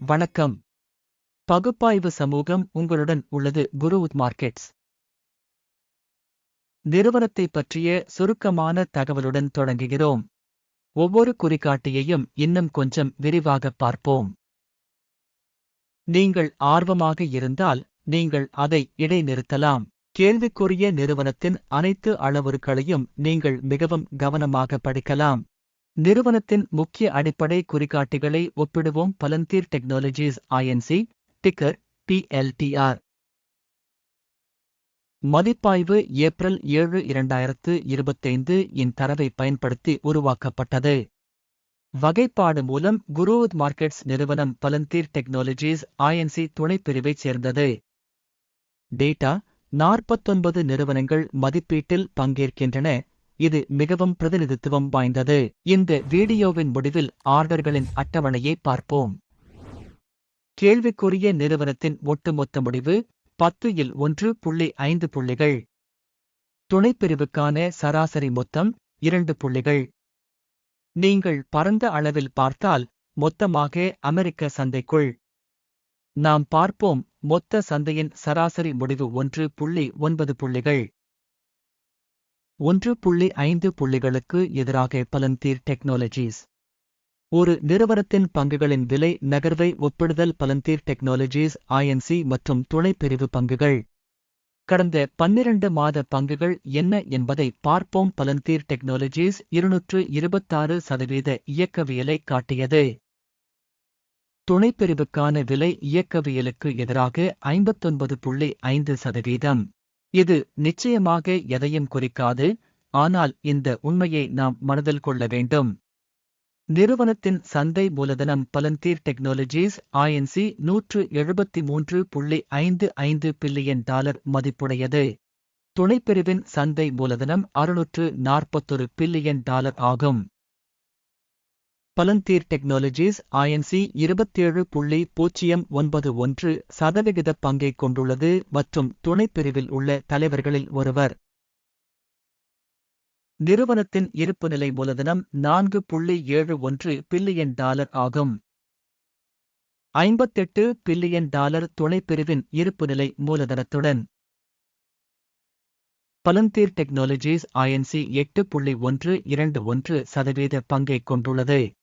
வணக்கம். பகுப்பாய்வு சமூகம் உங்களுடன் உள்ளது. குருவுத் மார்க்கெட்ஸ் நிறுவனத்தைப் பற்றிய சுருக்கமான தகவலுடன் தொடங்குகிறோம். ஒவ்வொரு குறிகாட்டியையும் இன்னும் கொஞ்சம் விரிவாகப் பார்ப்போம். நீங்கள் ஆர்வமாக இருந்தால் நீங்கள் அதை இடைநிறுத்தலாம். கேள்விக்குரிய நிறுவனத்தின் அனைத்து அளவுருக்களையும் நீங்கள் மிகவும் கவனமாக படிக்கலாம். நிறுவனத்தின் முக்கிய அடிப்படை குறிகாட்டிகளை ஒப்பிடுவோம். பலந்தீர் டெக்னாலஜிஸ் ஐஎன்சி, டிக்கர் PLTR. மதிப்பாய்வு ஏப்ரல் 7, 2025 இன் தரவை பயன்படுத்தி உருவாக்கப்பட்டது. வகைப்பாடு மூலம் குருவுத் மார்க்கெட்ஸ் நிறுவனம் பலந்தீர் டெக்னாலஜிஸ் ஐஎன்சி துணைப்பிரிவைச் சேர்ந்தது. டேட்டா 49 நிறுவனங்கள் மதிப்பீட்டில் பங்கேற்கின்றன. இது மிகவும் பிரதிநிதித்துவம் வாய்ந்தது. இந்த வீடியோவின் முடிவில் ஆர்டர்களின் அட்டவணையை பார்ப்போம். கேள்விக்குரிய நிறுவனத்தின் ஒட்டுமொத்த முடிவு 10 இல் 1.5 புள்ளிகள். துணைப்பிரிவுக்கான சராசரி மொத்தம் 2 புள்ளிகள். நீங்கள் பரந்த அளவில் பார்த்தால் மொத்தமாக அமெரிக்க சந்தைக்குள் நாம் பார்ப்போம். மொத்த சந்தையின் சராசரி முடிவு 1.9 புள்ளிகள். 1.5 புள்ளிகளுக்கு எதிராக பலந்தீர் டெக்னாலஜிஸ். ஒரு நிறுவனத்தின் பங்குகளின் விலை நகர்வை ஒப்பிடுதல். பலந்தீர் டெக்னாலஜிஸ் ஐஎன்சி மற்றும் துணைப்பிரிவு பங்குகள். கடந்த 12 மாத பங்குகள் என்ன என்பதை பார்ப்போம். பலந்தீர் டெக்னாலஜிஸ் 226% இயக்கவியலை காட்டியது. துணைப்பிரிவுக்கான விலை இயக்கவியலுக்கு எதிராக 59.5%. இது நிச்சயமாக எதையும் குறிக்காது, ஆனால் இந்த உண்மையை நாம் மனதில் கொள்ள வேண்டும். நிறுவனத்தின் சந்தை மூலதனம். பலந்தீர் டெக்னாலஜிஸ் ஐஎன்சி $173.55 பில்லியன் மதிப்புடையது. துணைப்பிரிவின் சந்தை மூலதனம் $641 பில்லியன் ஆகும். பலந்தீர் டெக்னாலஜிஸ் ஐஎன்சி 27.091% பங்கைக் கொண்டுள்ளது மற்றும் துணைப்பிரிவில் உள்ள தலைவர்களில் ஒருவர். நிறுவனத்தின் இருப்புநிலை மூலதனம் $4.71 பில்லியன் ஆகும். $58 பில்லியன் துணைப்பிரிவின் இருப்புநிலை மூலதனத்துடன். பலந்தீர் டெக்னாலஜிஸ் ஐஎன்சி 8.121% பங்கைக் கொண்டுள்ளது.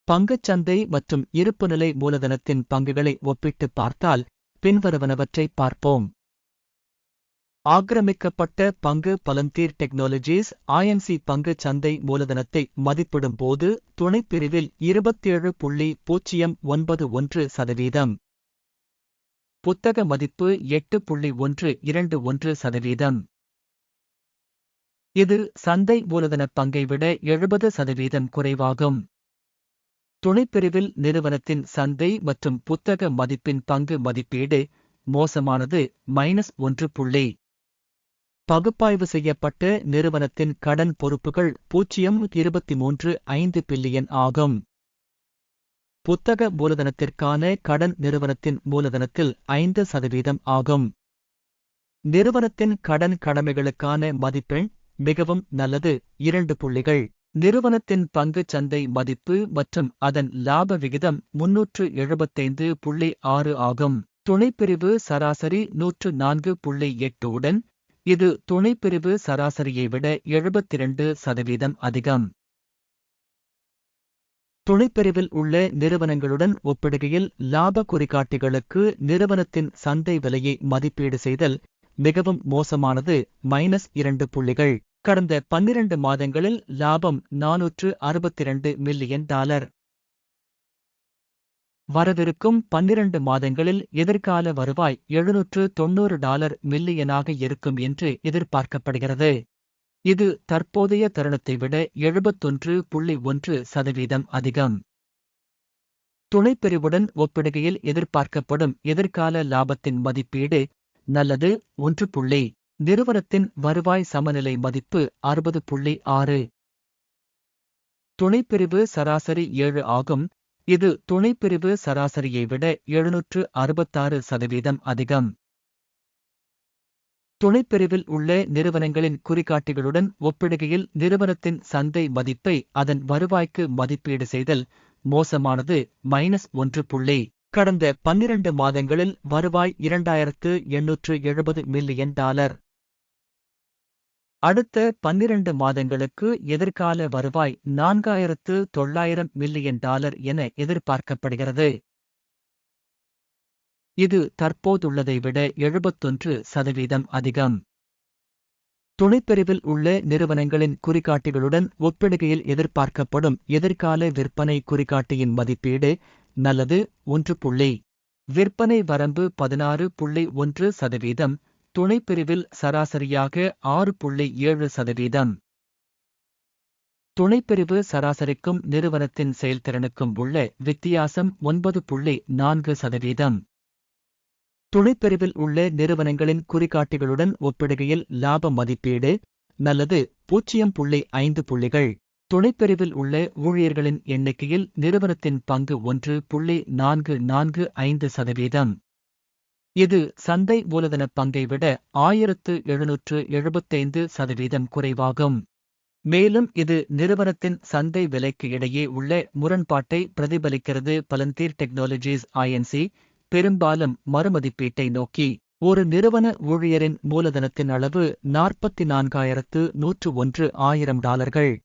பங்குச்சந்தை மற்றும் இருப்புநிலை மூலதனத்தின் பங்குகளை ஒப்பிட்டுப் பார்த்தால் பின்வருவனவற்றை பார்ப்போம். ஆக்கிரமிக்கப்பட்ட பங்கு. பலந்தீர் டெக்னாலஜிஸ் ஐஎன்சி பங்கு சந்தை மூலதனத்தை மதிப்பிடும் போது துணைப்பிரிவில் 27.091%. புத்தக மதிப்பு 8.121%. இது சந்தை மூலதன பங்கை விட 70% குறைவாகும். துணைப்பிரிவில் நிறுவனத்தின் சந்தை மற்றும் புத்தக மதிப்பின் பங்கு மதிப்பீடு மோசமானது -1. பகுப்பாய்வு செய்யப்பட்ட நிறுவனத்தின் கடன் பொறுப்புகள் 0.23 பில்லியன் ஆகும். புத்தக மூலதனத்திற்கான கடன் நிறுவனத்தின் மூலதனத்தில் 5% ஆகும். நிறுவனத்தின் கடன் கடமைகளுக்கான மதிப்பெண் மிகவும் நல்லது 2 புள்ளிகள். நிறுவனத்தின் பங்கு சந்தை மதிப்பு மற்றும் அதன் லாப விகிதம் 375.6 ஆகும். துணைப்பிரிவு சராசரி 104.8 உடன், இது துணைப்பிரிவு சராசரியை விட 72% அதிகம். துணைப்பிரிவில் உள்ள நிறுவனங்களுடன் ஒப்பிடுகையில் லாப குறிகாட்டிகளுக்கு நிறுவனத்தின் சந்தை விலையை மதிப்பீடு செய்தல் மிகவும் மோசமானது -2 புள்ளிகள். கடந்த 12 மாதங்களில் லாபம் $462 மில்லியன். வரவிருக்கும் 12 மாதங்களில் எதிர்கால வருவாய் $790 மில்லியனாக இருக்கும் என்று எதிர்பார்க்கப்படுகிறது. இது தற்போதைய தருணத்தை விட 71.1% அதிகம். துணைப்பிரிவுடன் ஒப்பிடுகையில் எதிர்பார்க்கப்படும் எதிர்கால லாபத்தின் மதிப்பீடு நல்லது 1 புள்ளி. நிறுவனத்தின் வருவாய் சமநிலை மதிப்பு 60.6. துணைப்பிரிவு சராசரி 7 ஆகும். இது துணைப்பிரிவு சராசரியை விட 766% அதிகம். துணைப்பிரிவில் உள்ள நிறுவனங்களின் குறிகாட்டிகளுடன் ஒப்பிடுகையில் நிறுவனத்தின் சந்தை மதிப்பை அதன் வருவாய்க்கு மதிப்பீடு செய்தல் மோசமானது -1. கடந்த 12 மாதங்களில் வருவாய் $2,870 மில்லியன். அடுத்த 12 மாதங்களுக்கு எதிர்கால வருவாய் $4,900 மில்லியன் என எதிர்பார்க்கப்படுகிறது. இது தற்போதுள்ளதை விட 71% அதிகம். துணைப்பிரிவில் உள்ள நிறுவனங்களின் குறிகாட்டிகளுடன் ஒப்பிடுகையில் எதிர்பார்க்கப்படும் எதிர்கால விற்பனை குறிகாட்டியின் மதிப்பீடு நல்லது 1. விற்பனை வரம்பு 16.1%, துணைப்பிரிவில் சராசரியாக 6.7%. துணைப்பிரிவு சராசரிக்கும் நிறுவனத்தின் செயல்திறனுக்கும் உள்ள வித்தியாசம் 9.4%. துணைப்பிரிவில் உள்ள நிறுவனங்களின் குறிகாட்டிகளுடன் ஒப்பிடுகையில் லாப மதிப்பீடு நல்லது 0.5 புள்ளிகள். துணைப்பிரிவில் உள்ள ஊழியர்களின் எண்ணிக்கையில் நிறுவனத்தின் பங்கு 1.445%. இது சந்தை மூலதன பங்கை விட 1775% குறைவாகும். மேலும் இது நிறுவனத்தின் சந்தை விலைக்கு இடையே உள்ள முரண்பாட்டை பிரதிபலிக்கிறது. பலந்தீர் டெக்னாலஜிஸ் Inc. பெரும்பாலும் மறுமதிப்பீட்டை நோக்கி. ஒரு நிறுவன ஊழியரின் மூலதனத்தின் அளவு $41,101,000.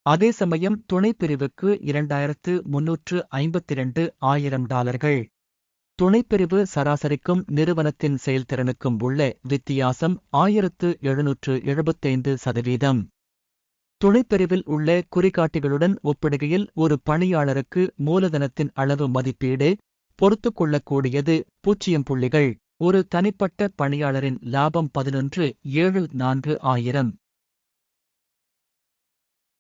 அதே சமயம் துணைப்பிரிவுக்கு $2,352,000. துணைப்பிரிவு சராசரிக்கும் நிறுவனத்தின் செயல்திறனுக்கும் உள்ள வித்தியாசம் 1775%. துணைப்பிரிவில் உள்ள குறிகாட்டிகளுடன் ஒப்பிடுகையில் ஒரு பணியாளருக்கு மூலதனத்தின் அளவு மதிப்பீடு பொறுத்துக்கொள்ளக்கூடியது 0 புள்ளிகள். ஒரு தனிப்பட்ட பணியாளரின் லாபம் 11,740,000.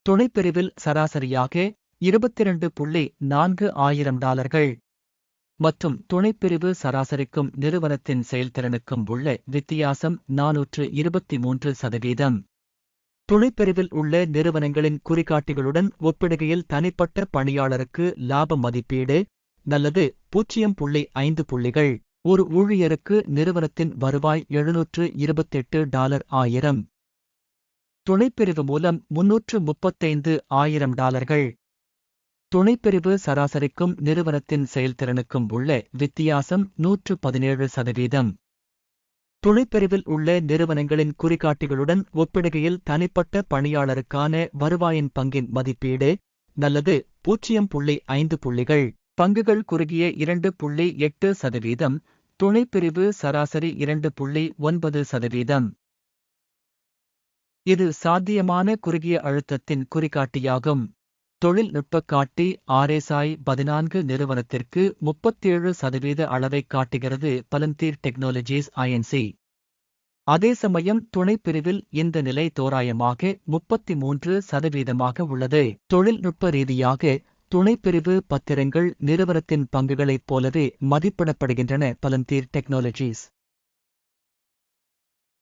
துணைப்பிரிவில் சராசரியாக $22,400,000. மற்றும் துணைப்பிரிவு சராசரிக்கும் நிறுவனத்தின் செயல்திறனுக்கும் உள்ள வித்தியாசம் 423%. துணைப்பிரிவில் உள்ள நிறுவனங்களின் குறிகாட்டிகளுடன் ஒப்பிடுகையில் தனிப்பட்ட பணியாளருக்கு லாப மதிப்பீடு நல்லது 0.5 புள்ளிகள். ஒரு ஊழியருக்கு நிறுவனத்தின் வருவாய் $728,000. துணைப்பிரிவு மூலம் $335,000. துணைப்பிரிவு சராசரிக்கும் நிறுவனத்தின் செயல்திறனுக்கும் உள்ள வித்தியாசம் 117%. துணைப்பிரிவில் உள்ள நிறுவனங்களின் குறிகாட்டிகளுடன் ஒப்பிடுகையில் தனிப்பட்ட பணியாளருக்கான வருவாயின் பங்கின் மதிப்பீடு நல்லது 0.5 புள்ளிகள். பங்குகள் குறுகிய 2.8%, துணைப்பிரிவு சராசரி 2.9%. இது சாத்தியமான குறுகிய அழுத்தத்தின் குறிகாட்டியாகும். தொழில்நுட்ப காட்டி RSI 14 நிறுவனத்திற்கு 37% அளவைக் காட்டுகிறது. பலந்தீர் டெக்னாலஜிஸ் Inc. அதே சமயம் துணைப்பிரிவில் இந்த நிலை தோராயமாக 33% உள்ளது. தொழில்நுட்ப ரீதியாக துணைப்பிரிவு பத்திரங்கள் நிறுவனத்தின் பங்குகளைப் போலவே மதிப்பிடப்படுகின்றன. பலந்தீர் டெக்னாலஜிஸ்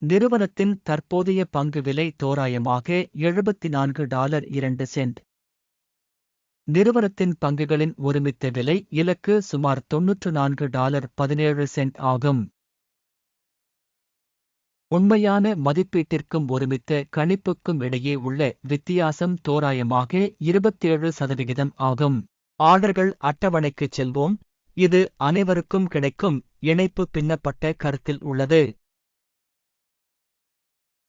நிறுவனத்தின் தற்போதைய பங்கு விலை தோராயமாக $74.2. நிறுவனத்தின் பங்குகளின் ஒருமித்த விலை இலக்கு சுமார் $94.17 ஆகும். உண்மையான மதிப்பீட்டிற்கும் ஒருமித்த கணிப்புக்கும் இடையே உள்ள வித்தியாசம் தோராயமாக 27% ஆகும். ஆர்டர்கள் அட்டவணைக்குச் செல்வோம். இது அனைவருக்கும் கிடைக்கும் இணைப்பு பின்னப்பட்ட கருத்தில் உள்ளது.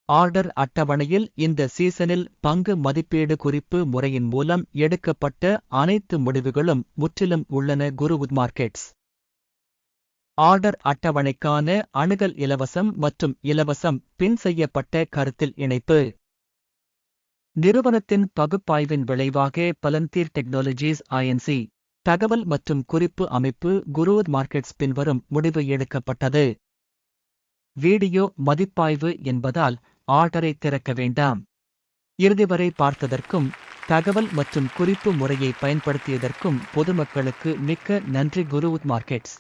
ஆர்டர் அட்டவணையில் இந்த சீசனில் பங்கு மதிப்பீடு குறிப்பு முறையின் மூலம் எடுக்கப்பட்ட அனைத்து முடிவுகளும் முற்றிலும் உள்ளன. குருவுட் மார்க்கெட்ஸ் ஆர்டர் அட்டவணைக்கான அணுகல் இலவசம் மற்றும் இலவசம் பின் செய்யப்பட்ட கருத்தில் இணைப்பு. நிறுவனத்தின் பகுப்பாய்வின் விளைவாக பலந்தீர் டெக்னாலஜிஸ் Inc. தகவல் மற்றும் குறிப்பு அமைப்பு குருவுட் மார்க்கெட்ஸ் பின்வரும் முடிவு எடுக்கப்பட்டது. வீடியோ மதிப்பாய்வு என்பதால் ஆர்டரை திறக்க வேண்டாம். இறுதிவரை பார்த்ததற்கும் தகவல் மற்றும் குறிப்பு முறையை பயன்படுத்தியதற்கும் பொதுமக்களுக்கு மிக்க நன்றி. குருவுட் மார்க்கெட்ஸ்